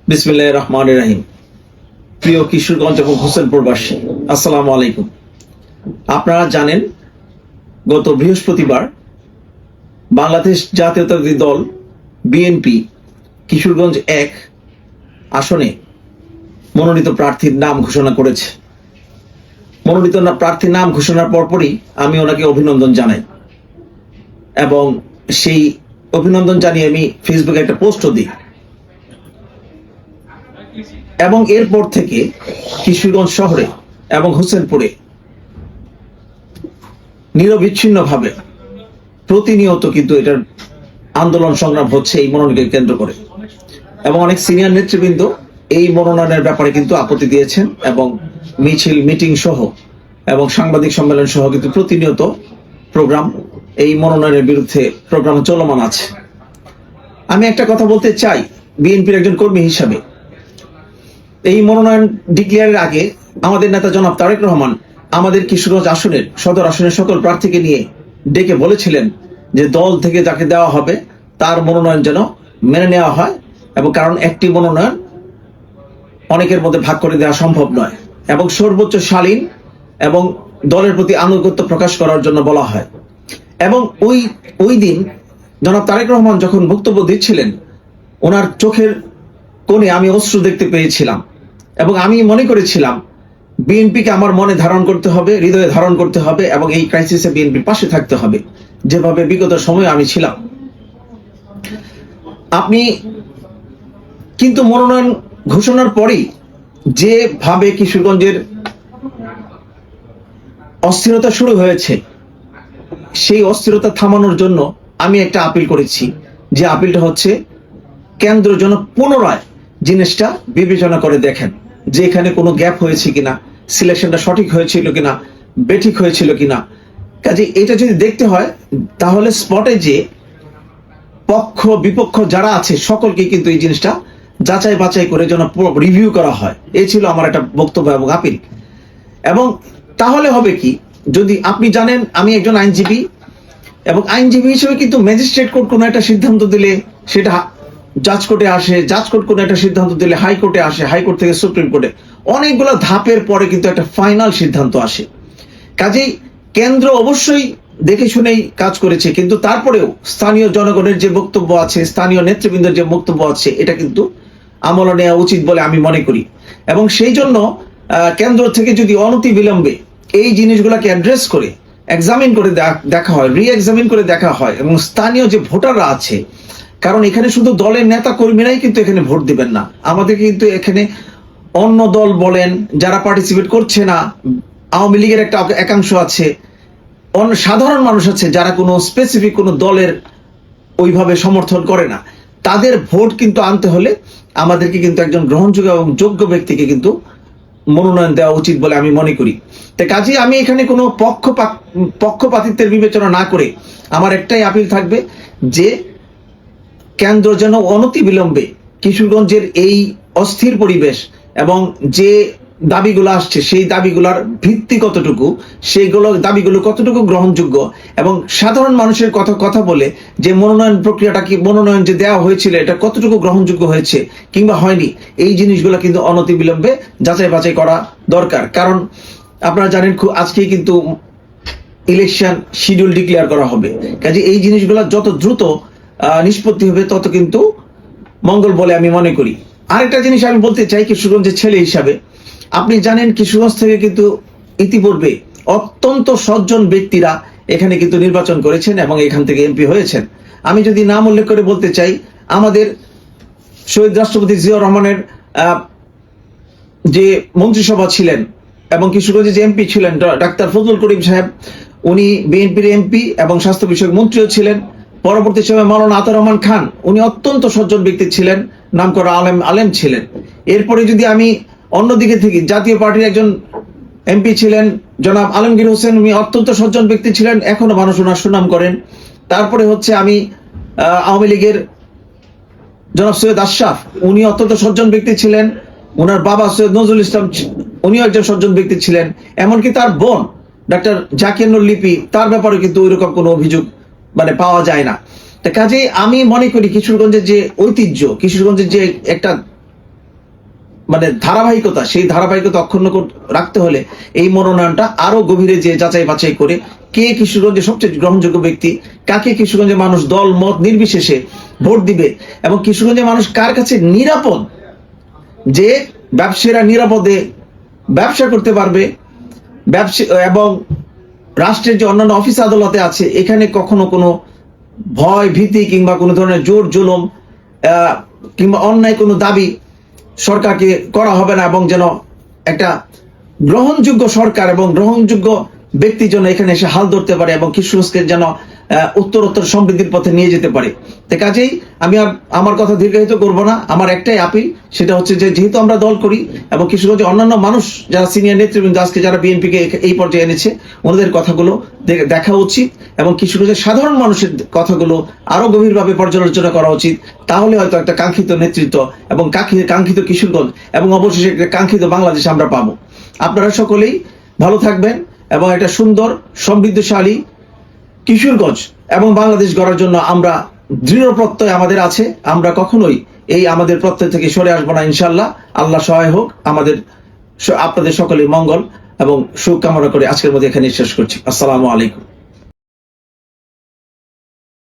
বিসমিল্লাহির রহমানির রহিম। প্রিয় কিশোরগঞ্জ এবং হোসেনপুরবাসী, আসসালামু আলাইকুম। আপনারা জানেন, গত বৃহস্পতিবার বাংলাদেশ জাতীয়তাবাদী দল বিএনপি কিশোরগঞ্জ 1 আসনে মনোনীত প্রার্থীর নাম ঘোষণা করেছে। মনোনীত প্রার্থীর নাম ঘোষণার পরপরই আমি ওনাকে অভিনন্দন জানাই এবং সেই অভিনন্দন জানিয়ে আমি ফেসবুকে একটা পোস্টও দিই এবং এরপর থেকে কিশোরগঞ্জ শহরে এবং হোসেনপুরে নিরবিচ্ছিন্নভাবে প্রতিনিয়ত কিন্তু এটার আন্দোলন সংগ্রাম হচ্ছে এই মনোনয়নকে কেন্দ্র করে, এবং অনেক সিনিয়র নেতৃবৃন্দ এই মনোনয়নের ব্যাপারে কিন্তু আপত্তি দিয়েছেন এবং মিছিল, মিটিং সহ এবং সাংবাদিক সম্মেলন সহ কিন্তু প্রতিনিয়ত প্রোগ্রাম এই মনোনয়নের বিরুদ্ধে প্রোগ্রাম চলমান আছে। আমি একটা কথা বলতে চাই বিএনপির একজন কর্মী হিসাবে। এই মনোনয়ন ডিক্লেয়ারের আগে আমাদের নেতা জনাব তারেক রহমান আমাদের কিশোরগঞ্জ আসনের সদর আসনের সকল প্রার্থীকে নিয়ে ডেকে বলেছিলেন যে দল থেকে যাকে দেওয়া হবে তার মনোনয়ন যেন মেনে নেওয়া হয়, এবং কারণ একটি মনোনয়ন অনেকের মধ্যে ভাগ করে দেওয়া সম্ভব নয়, এবং সর্বোচ্চ শালীন এবং দলের প্রতি আনুগত্য প্রকাশ করার জন্য বলা হয়। এবং ওই দিন জনাব তারেক রহমান যখন বক্তব্য দিচ্ছিলেন, ওনার চোখের কোণে আমি অশ্রু দেখতে পেয়েছিলাম, এবং আমি মনে করেছিলাম বিএনপিকে আমার মনে ধারণ করতে হবে, হৃদয়ে ধারণ করতে হবে, এবং এই ক্রাইসিসে বিএনপির পাশে থাকতে হবে, যেভাবে বিগত সময়ে আমি ছিলাম। আপনি কিন্তু মনোনয়ন ঘোষণার পরেই যেভাবে কিশোরগঞ্জের অস্থিরতা শুরু হয়েছে, সেই অস্থিরতা থামানোর জন্য আমি একটা আপিল করেছি, যে আপিলটা হচ্ছে কেন্দ্র যেন পুনরায় জিনিসটা বিবেচনা করে দেখেন যে এখানে কোনো গ্যাপ হয়েছে কিনা, সিলেকশনটা সঠিক হয়েছিল কিনা, বেঠিক হয়েছিল কিনা। কাজে এটা যদি দেখতে হয় তাহলে স্পটে যে পক্ষ বিপক্ষ যারা আছে সকলকে কিন্তু এই জিনিসটা যাচাই বাছাই করে যেন রিভিউ করা হয়, এই ছিল আমার একটা বক্তব্য এবং আপিল। এবং তাহলে হবে কি, যদি আপনি জানেন আমি একজন আইনজীবী, এবং আইনজীবী হিসেবে কিন্তু ম্যাজিস্ট্রেট কোর্ট কোনো একটা সিদ্ধান্ত দিলে সেটা জাজ কোর্টে আসে, জাজ কোর্ট কোনো একটা সিদ্ধান্ত দিলে হাইকোর্টে আসে, হাইকোর্ট থেকে সুপ্রিম কোর্টে, অনেকগুলো ধাপের পরে কিন্তু একটা ফাইনাল সিদ্ধান্ত আসে। কাজেই কেন্দ্র অবশ্যই দেখে শুনেই কাজ করেছে, কিন্তু তারপরেও স্থানীয় জনগণের যে বক্তব্য আছে, স্থানীয় নেতৃবৃন্দের যে বক্তব্য আছে, এটা কিন্তু আমলে নেওয়া উচিত বলে আমি মনে করি। এবং সেই জন্য কেন্দ্র থেকে যদি অনতি বিলম্বে এই জিনিসগুলোকে অ্যাড্রেস করে এক্সামিন করে দেখা হয়, রি এক্সামিন করে দেখা হয়, এবং স্থানীয় যে ভোটাররা আছে, কারণ এখানে শুধু দলের নেতা কর্মীরাই কিন্তু এখানে ভোট দিবেন না, আমাদের কিন্তু এখানে অন্য দল বলেন যারা পার্টিসিপেট করছে না, আওয়ামী লীগের একটা একাংশ আছে, অন্য সাধারণ মানুষ আছে যারা কোনো স্পেসিফিক কোনো দলের ওইভাবে সমর্থন করে না, তাদের ভোট কিন্তু আনতে হলে আমাদেরকে কিন্তু একজন গ্রহণযোগ্য এবং যোগ্য ব্যক্তিকে কিন্তু মনোনয়ন দেওয়া উচিত বলে আমি মনে করি। তাই কাজে আমি এখানে কোনো পক্ষপাতিত্বের বিবেচনা না করে আমার একটাই আপিল থাকবে যে কেন্দ্র যেন অনতি বিলম্বে কিশোরগঞ্জের এই অস্থির পরিবেশ এবং যে দাবিগুলো আসছে সেই দাবিগুলোর ভিত্তি কতটুকু, সেইগুলো দাবিগুলো কতটুকু গ্রহণযোগ্য, এবং সাধারণ মানুষের কথা বলে যে মনোনয়ন প্রক্রিয়াটা কি, মনোনয়ন যে দেওয়া হয়েছিল এটা কতটুকু গ্রহণযোগ্য হয়েছে কিংবা হয়নি, এই জিনিসগুলো কিন্তু অনতি বিলম্বে যাচাই বাছাই করা দরকার। কারণ আপনারা জানেন আজকেই কিন্তু ইলেকশন শিডিউল ডিক্লেয়ার করা হবে, কাজে এই জিনিসগুলো যত দ্রুত নিষ্পত্তি হবে তত কিন্তু মঙ্গল বলে আমি মনে করি। আরেকটা জিনিস আমি বলতে চাই কিশোরগঞ্জের ছেলে হিসাবে, আপনি জানেন কিশোরগঞ্জ থেকে কিন্তু ইতিপূর্বে অত্যন্ত সজ্জন ব্যক্তিরা এখানে কিন্তু নির্বাচন করেছেন এবং এখান থেকে এমপি হয়েছেন। আমি যদি নাম উল্লেখ করে বলতে চাই, আমাদের শহীদ রাষ্ট্রপতি জিয়াউর রহমানের যে মন্ত্রিসভা ছিলেন এবং কিশোরগঞ্জে যে এমপি ছিলেন ডাক্তার ফজলুল করিম সাহেব, উনি বিএনপির এমপি এবং স্বাস্থ্য বিষয়ক মন্ত্রীও ছিলেন। পরবর্তী সময়ে মাওলানা আতা রহমান খান, উনি অত্যন্ত সজ্জন ব্যক্তি ছিলেন, নামকরা আলেম ছিলেন। এরপরে যদি আমি অন্যদিকে থেকে জাতীয় পার্টির একজন এমপি ছিলেন জনাব আলমগীর হোসেন, উনি অত্যন্ত সজ্জন ব্যক্তি ছিলেন, এখনো মানুষ ওনার সুনাম করেন। তারপরে হচ্ছে আমি আওয়ামী লীগের জনাব সৈয়দ আশরাফ, উনি অত্যন্ত সজ্জন ব্যক্তি ছিলেন, ওনার বাবা সৈয়দ নজরুল ইসলাম উনিও একজন সজ্জন ব্যক্তি ছিলেন, এমনকি তার বোন ডাক্তার জাকির নুর লিপি, তার ব্যাপারে কিন্তু ওইরকম কোনো অভিযোগ পাওয়া যায় না। কাজে আমি মনে করি কিশোরগঞ্জের যে ঐতিহ্য, কিশোরগঞ্জের যে একটা মানে ধারাবাহিকতা, সেই ধারাবাহিকতা অক্ষুণ্ণ রাখতে হলে এই মনোনয়নটা আরো গভীরে যে যাচাই বাছাই করে কে কিশোরগঞ্জের সবচেয়ে গ্রহণযোগ্য ব্যক্তি, কাকে কিশোরগঞ্জের মানুষ দল মত নির্বিশেষে ভোট দিবে, এবং কিশোরগঞ্জের মানুষ কার কাছে নিরাপদ, যে ব্যবসায়ীরা নিরাপদে ব্যবসা করতে পারবে, ব্যবসা এবং রাষ্ট্রের যে অন্যান্য অফিস আদালতে আছে এখানে কখনো কোনো ভয় ভীতি কিংবা কোনো ধরনের জোর জুলুম কিংবা অন্যায় কোনো দাবি সরকারকে করা হবে না, এবং যেন একটা গ্রহণযোগ্য সরকার এবং গ্রহণযোগ্য ব্যক্তি যেন এখানে এসে হাল ধরতে পারে এবং কিশোরগঞ্জকে যেন উত্তরোত্তর সমৃদ্ধির পথে নিয়ে যেতে পারে। তো কাজেই আমি আর আমার কথা দীর্ঘায়িত করব না, আমার একটাই আপিল, সেটা হচ্ছে যে যেহেতু আমরা দল করি এবং কিশোরগঞ্জে অন্যান্য মানুষ যারা সিনিয়র নেতৃবৃন্দ আজকে যারা বিএনপিকে এই পর্যায়ে এনেছে ওনাদের কথাগুলো দেখা উচিত এবং কিশোরগঞ্জের সাধারণ মানুষের কথাগুলো আরো গভীরভাবে পর্যালোচনা করা উচিত। তাহলে হয়তো একটা কাঙ্ক্ষিত নেতৃত্ব এবং কাঙ্ক্ষিত কিশোরগঞ্জ এবং অবশেষে একটা কাঙ্ক্ষিত বাংলাদেশ আমরা পাবো। আপনারা সকলেই ভালো থাকবেন এবং একটা সুন্দর সমৃদ্ধশালী কিশোরগঞ্জ এবং বাংলাদেশ গড়ার জন্য আমরা দৃঢ় প্রত্যয় আমাদের আছে। আমরা কখনোই এই আমাদের প্রত্যয় থেকে সরে আসবো না ইনশাল্লাহ। আল্লাহ সহায় হোক। আপনাদের সকলের মঙ্গল এবং সুখ কামনা করে আজকের মধ্যে এখানে শেষ করছি। আসসালামু আলাইকুম।